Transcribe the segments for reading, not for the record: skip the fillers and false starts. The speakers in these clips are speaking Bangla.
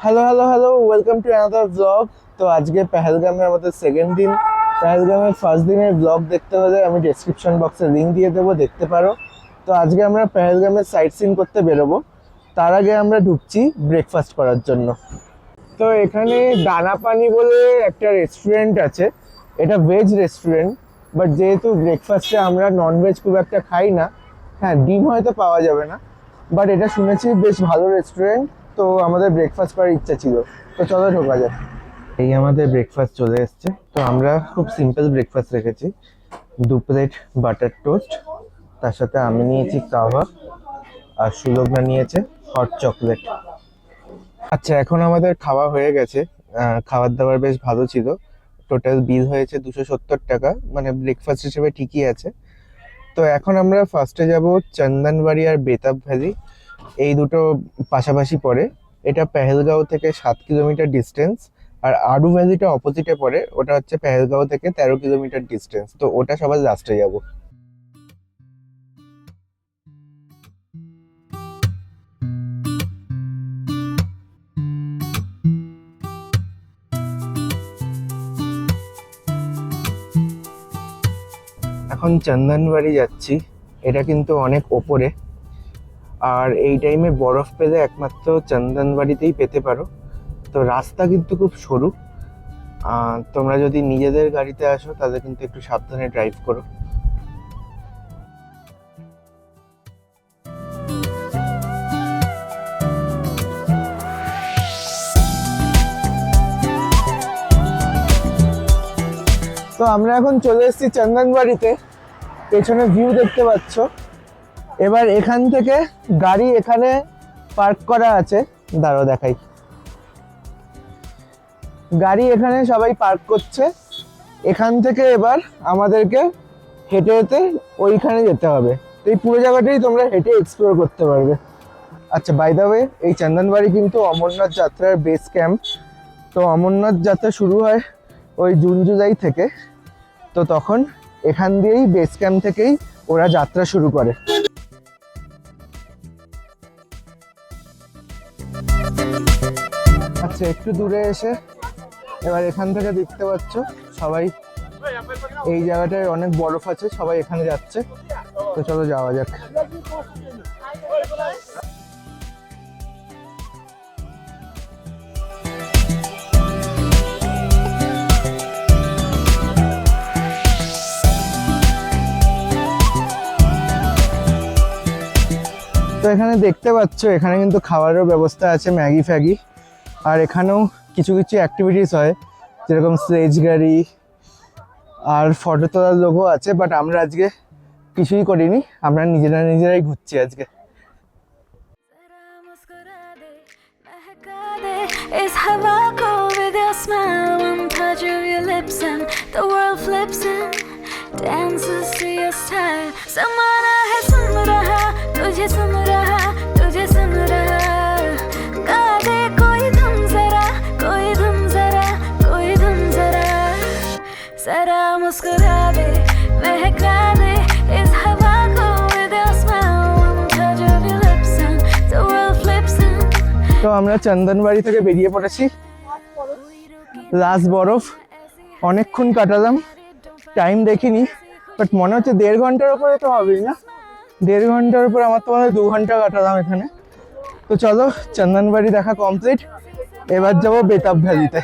Hello hello hello welcome to another blog. তো আজকে পেহেলগামে আমাদের সেকেন্ড দিন। পেহেলগামের ফার্স্ট দিনের ব্লগ দেখতে হলে আমি ডেসক্রিপশন বক্সে লিঙ্ক দিয়ে দেবো, দেখতে পারো। তো আজকে আমরা পেহেলগামের সাইট সিন করতে বেরোবো। তার আগে আমরা ঢুকছি ব্রেকফাস্ট করার জন্য। তো এখানে দানা পানি বলে একটা রেস্টুরেন্ট আছে, এটা ভেজ রেস্টুরেন্ট। বাট যেহেতু ব্রেকফাস্টে আমরা ননভেজ খুব একটা খাই না, হ্যাঁ ডিম হয়তো পাওয়া যাবে না, বাট এটা শুনেছি বেশ ভালো রেস্টুরেন্ট। তো আমাদের ব্রেকফাস্ট করার ইচ্ছা ছিল, তো চলো ঢোকা যাক। এই আমাদের ব্রেকফাস্ট চলে এসছে। তো আমরা খুব সিম্পল ব্রেকফাস্ট রেখেছি, 2 প্লেট বাটার টোস্ট, তার সাথে আমি নিয়েছি কাভা, আর সুলগ্না নিয়েছে হট চকলেট। আচ্ছা, এখন আমাদের খাওয়া হয়ে গেছে। খাবার দাবার বেশ ভালো ছিল। টোটাল বিল হয়েছে 270 টাকা, মানে ব্রেকফাস্ট হিসেবে ঠিকই আছে। তো এখন আমরা ফার্স্টে যাব চন্দনবাড়ি আর বেতাব ভ্যালি, এই দুটো পাশাপাশি পড়ে। এটা পেহেলগাঁও থেকে 7 কিলোমিটার ডিস্টেন্স, আর আরু ভ্যালিটা অপোজিটে পড়ে, ওটা হচ্ছে পেহেলগাঁও থেকে 13 কিলোমিটার ডিস্টেন্স। তো ওটা সবার লাস্টে যাব। এখন চন্দনবাড়ি যাচ্ছি, এটা কিন্তু অনেক ওপরে, আর এই টাইমে বরফ পেলে একমাত্র চন্দনবাড়িতেই পেতে পারো। তো রাস্তা কিন্তু খুব সরু, তোমরা যদি নিজেদের গাড়িতে আসো তাহলে কিন্তু একটু সাবধানে ড্রাইভ করো। তো আমরা এখন চলে এসেছি চন্দনবাড়িতে, পেছনে ভিউ দেখতে পাচ্ছ। এবার এখান থেকে গাড়ি এখানে পার্ক করা আছে, দাঁড়াও দেখাই। গাড়ি এখানে সবাই পার্ক করছে। এখান থেকে এবার আমাদেরকে হেঁটে হেঁটে ওইখানে যেতে হবে। তো এই পুরো জায়গাটাই তোমরা হেঁটে এক্সপ্লোর করতে পারবে। আচ্ছা, বাই দ্য ওয়ে, এই চন্দনবাড়ি কিন্তু অমরনাথ যাত্রার বেস ক্যাম্প। তো অমরনাথ যাত্রা শুরু হয় ওই জুন জুলাই থেকে। তো তখন এখান দিয়েই বেস ক্যাম্প থেকেই ওরা যাত্রা শুরু করে। আচ্ছা, একটু দূরে এসে এবার এখান থেকে দেখতে পাচ্ছ সবাই, এই জায়গাটায় অনেক বরফ আছে, সবাই এখানে যাচ্ছে। তো চলো যাওয়া যাক। তো এখানে দেখতে পাচ্ছ, এখানে কিন্তু খাবারের ব্যবস্থা আছে, ম্যাগি ফ্যাগি। আর এখানেও কিছু কিছু অ্যাক্টিভিটিস হয়, যেরকম স্লেজ গাড়ি আর ফটো তোলার লোকও আছে। বাট আমরা আজকে কিছুই করিনি, আমরা নিজেরাই ঘুরছি আজকে। তো আমরা চন্দনবাড়ি থেকে বেরিয়ে পড়েছি, লাস্ট বরফ অনেকক্ষণ কাটালাম, টাইম দেখিনি, বাট মনে হচ্ছে 1.5 ঘন্টার উপরে তো হবেই না। 1.5 ঘন্টার উপর, আমার তো মনে হয় 2 ঘন্টা কাটালাম এখানে। তো চলো, চন্দনবাড়ি দেখা কমপ্লিট, এবার যাবো বেতাব ভ্যালিতে।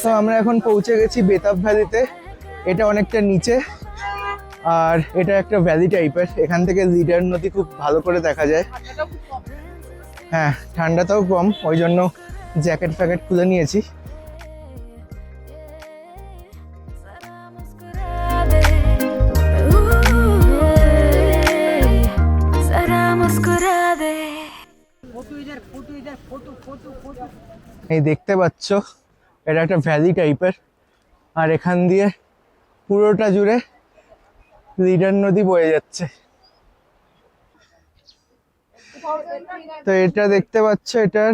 তো আমরা এখন পৌঁছে গেছি বেতাব ভ্যালিতে। এটা অনেকটা নিচে, আর এটা একটা ভ্যালি টাইপের। এখান থেকে লিডার নদী খুব ভালো করে দেখা যায়। হ্যাঁ, ঠান্ডাটাও কম, ওই জন্য জ্যাকেট ফ্যাকেট খুলে নিয়েছি। এই দেখতে পাচ্ছ, এটা একটা ভ্যালি টাইপের, আর এখান দিয়ে পুরোটা জুড়ে লিডার নদী বয়ে যাচ্ছে। তো এটা দেখতে পাচ্ছ, এটার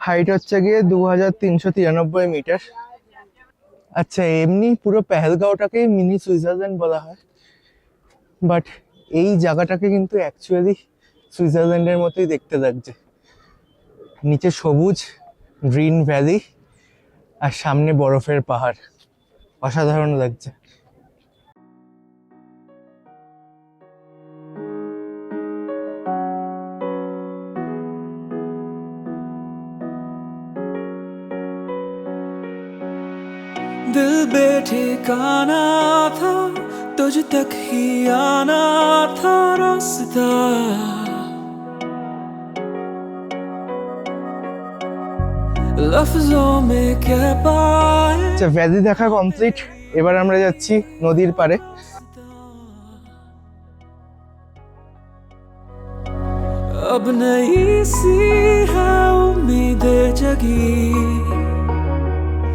হাইট হচ্ছে গিয়ে 2393 মিটার। আচ্ছা, এমনি পুরো পেহেলগাঁওটাকেই মিনি সুইজারল্যান্ড বলা হয়, বাট এই জায়গাটাকে কিন্তু অ্যাকচুয়ালি সুইজারল্যান্ডের মতোই দেখতে লাগছে। নিচে সবুজ গ্রিন ভ্যালি আর সামনে বরফের পাহাড়, অসাধারণ লাগছে। दिल बेठिकाना था, तुझ तक ही आना था रास्ता। लफ्जों में कह पाए। আচ্ছা, ভ্যালি দেখা কমপ্লিট, এবার আমরা যাচ্ছি নদীর পাড়ে। अब नई सी है उम्मीदें जगी।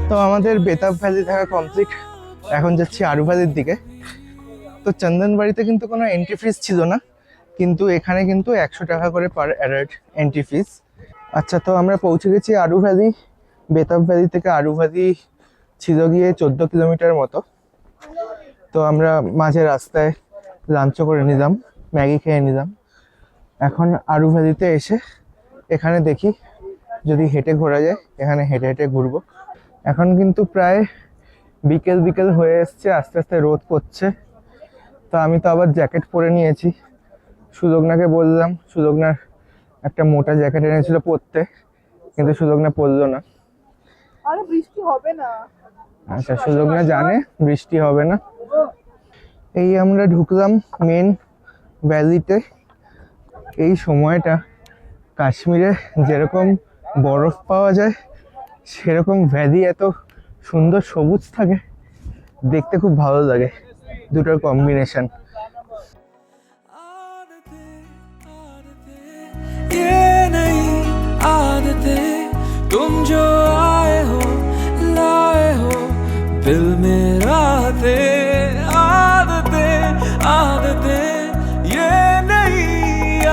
তো আমাদের বেতাব ভ্যালি দেখা কমপ্লিট, এখন যাচ্ছি আরু ভ্যালির দিকে। তো চন্দনবাড়িতে কিন্তু কোনো এন্ট্রি ফিস ছিল না, কিন্তু এখানে কিন্তু 100 টাকা করে পার অ্যাডাল্ট এন্ট্রি ফিস। আচ্ছা, তো আমরা পৌঁছে গেছি আরু ভ্যালি। বেতাব ভ্যালি থেকে আরু ভ্যালি ছিল গিয়ে 14 কিলোমিটার মতো। তো আমরা মাঝে রাস্তায় লাঞ্চও করে নিলাম, ম্যাগি খেয়ে নিলাম। এখন আরু ভ্যালিতে এসে এখানে দেখি যদি হেঁটে ঘোরা যায়, এখানে হেঁটে হেঁটে ঘুরবো। এখন কিন্তু প্রায় বিকেল বিকেল হয়ে এসছে, আস্তে আস্তে রোদ পড়ছে। তো আমি তো আবার জ্যাকেট পরে নিয়েছি। সুলগ্নাকে বললাম, সুলগ্নার একটা মোটা জ্যাকেট এনেছিল পরতে, কিন্তু সুলগ্না পরলো না। আরে বৃষ্টি হবে না। আচ্ছা, সুলগ্না জানে বৃষ্টি হবে না। এই আমরা ঢুকলাম মেন ভ্যালিতে। এই সময়টা কাশ্মীরে যেরকম বরফ পাওয়া যায়, সেরকম ভ্যালি এত সুন্দর সবুজ থাকে, দেখতে খুব ভালো লাগে দুটোর কম্বিনেশন। ये नई आदतें तुम जो आए हो लाए हो दिल में रातें। आदतें आदतें ये नई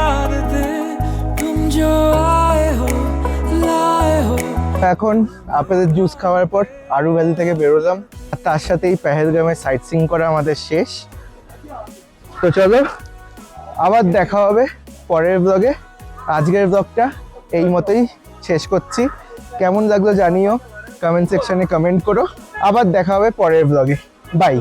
आदतें तुम जो आए हो लाए हो। এখন আপেলের জুস খাওয়ার পর আরু ভ্যালি থেকে বেরোলাম, আর তার সাথেই পেহেলগামে সাইট সিইং করা আমাদের শেষ। তো চলো, আবার দেখা হবে পরের ব্লগে। আজকের ব্লগটা এই মতোই শেষ করছি। কেমন লাগলো জানিও, কমেন্ট সেকশনে কমেন্ট করো। আবার দেখা হবে পরের ব্লগে। বাই।